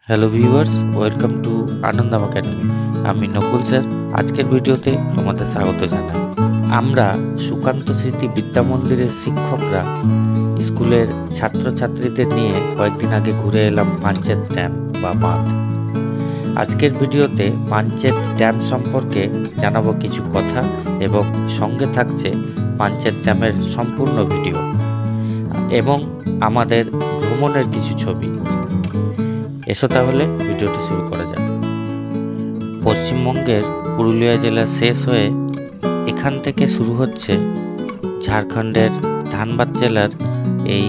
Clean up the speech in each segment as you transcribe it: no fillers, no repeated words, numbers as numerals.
Hello viewers, welcome to আনন্দম academy. আমি Nakul sir. আজকের ভিডিওতে তোমাদের স্বাগত জানাই। আমরা সুকান্ত স্মৃতি বিদ্যা মন্দিরের শিক্ষকরা স্কুলের ছাত্রছাত্রীদের নিয়ে কয়েকদিন আগে ঘুরে এলাম পাঞ্চেত ড্যাম বা বাঁধ। আজকের ভিডিওতে পাঞ্চেত ড্যাম সম্পর্কে জানাবো কিছু কথা এবং সঙ্গে থাকছে পাঞ্চেত ড্যামের সম্পূর্ণ ভিডিও এবং আমাদের ভ্রমণের কিছু ছবি। এসো তাহলে ভিডিওটি শুরু করা যাক। পশ্চিমবঙ্গের পুরুলিয়া জেলা শেষ হয়ে এখান থেকে শুরু হচ্ছে ঝাড়খণ্ডের ধানবাদ জেলার এই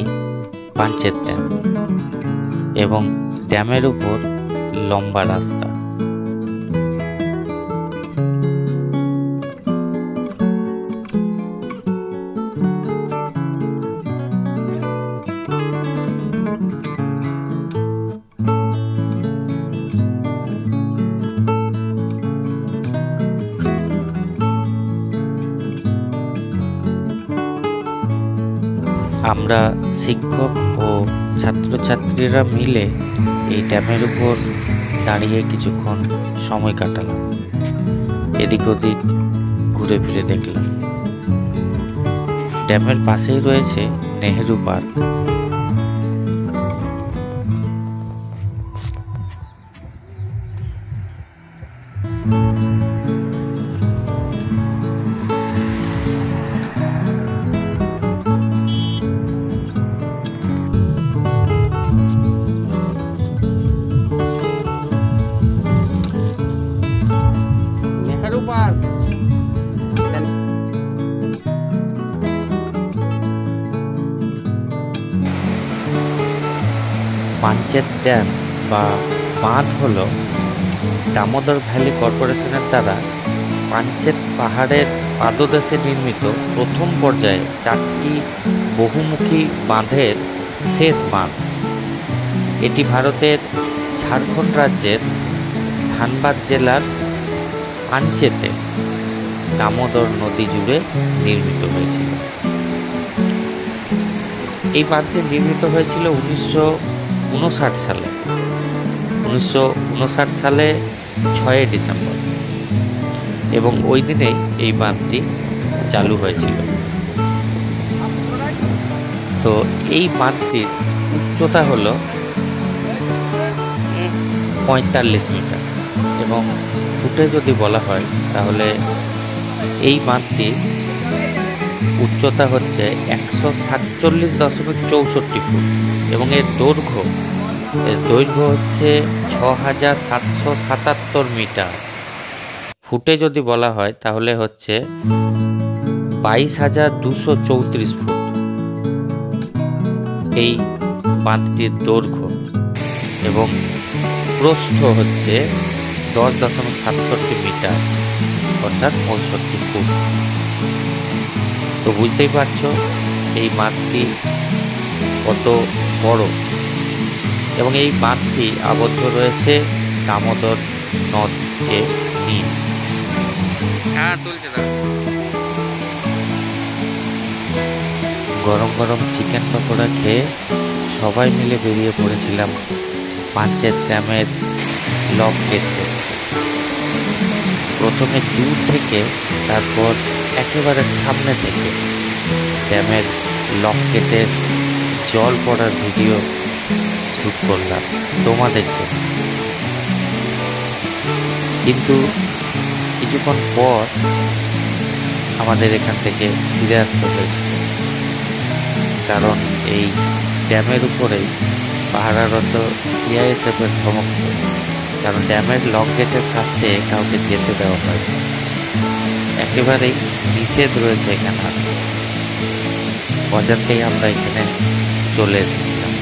পাঞ্চেত ড্যাম এবং ড্যামের উপর লম্বা রাস্তা। আমরা শিক্ষক ও ছাত্রছাত্রীরা মিলে এই ড্যামের উপর দাঁড়িয়ে কিছুক্ষণ সময় কাটালাম, এদিক ওদিক ঘুরে ফিরে দেখলাম। ড্যামের পাশেই রয়েছে নেহেরু পার্ক। পাঞ্চেত ড্যাম বা বাঁধ হল দামোদর ভ্যালি কর্পোরেশনের দ্বারা পাঞ্চেত পাহাড়ের পাদদেশে নির্মিত প্রথম পর্যায়ে 4টি বহুমুখী বাঁধের শেষ বাঁধ। এটি ভারতের ঝাড়খণ্ড রাজ্যের ধানবাদ জেলার পাঞ্চেতে দামোদর নদী জুড়ে নির্মিত হয়েছিল। এই বাঁধটি নির্মিত হয়েছিল 1959 সালে। 1959 সালে 6 ডিসেম্বর এবং ওই দিনেই এই বাঁধটি চালু হয়েছিল। তো এই বাঁধটির উচ্চতা হলো 45 মিটার এবং ফুটে যদি বলা হয় তাহলে এই বাঁধটি উচ্চতা হচ্ছে 147.64 ফুট এবং এর দৈর্ঘ্য হচ্ছে 6777 মিটার। ফুটে যদি বলা হয় তাহলে হচ্ছে 22,234 ফুট এই বাঁধটির দৈর্ঘ্য এবং প্রস্থ হচ্ছে 10.67 মিটার অর্থাৎ 65 ফুট। তো বুঝতেই পারছো এই বাঁধটি কত বড় এবং এই বাঁধটি আবদ্ধ রয়েছে দামোদর নদকে নিয়ে। গরম গরম চিকেন পকোড়া খেয়ে সবাই মিলে বেরিয়ে পড়েছিলাম পাঞ্চেত ড্যামের লক গেট দেখতে। প্রথমে দূর থেকে, তারপর একেবারে সামনে থেকে ড্যামের লক গেটের জল পড়ার ভিডিও শুট করলাম তোমাদের জন্য। কিন্তু কিছুক্ষণ পর আমাদের এখান থেকে ফিরে আসতে হয়েছিল, কারণ এই ড্যামের উপরেই পাহারারত সিআইএসএফের ধমক, কারণ ড্যামের লক গেটের কাছে কাউকে যেতে দেওয়া হয়, একেবারেই নিষেধ রয়েছে এখানে। অজান্তেই আমরা এখানে চলে এসেছিলাম।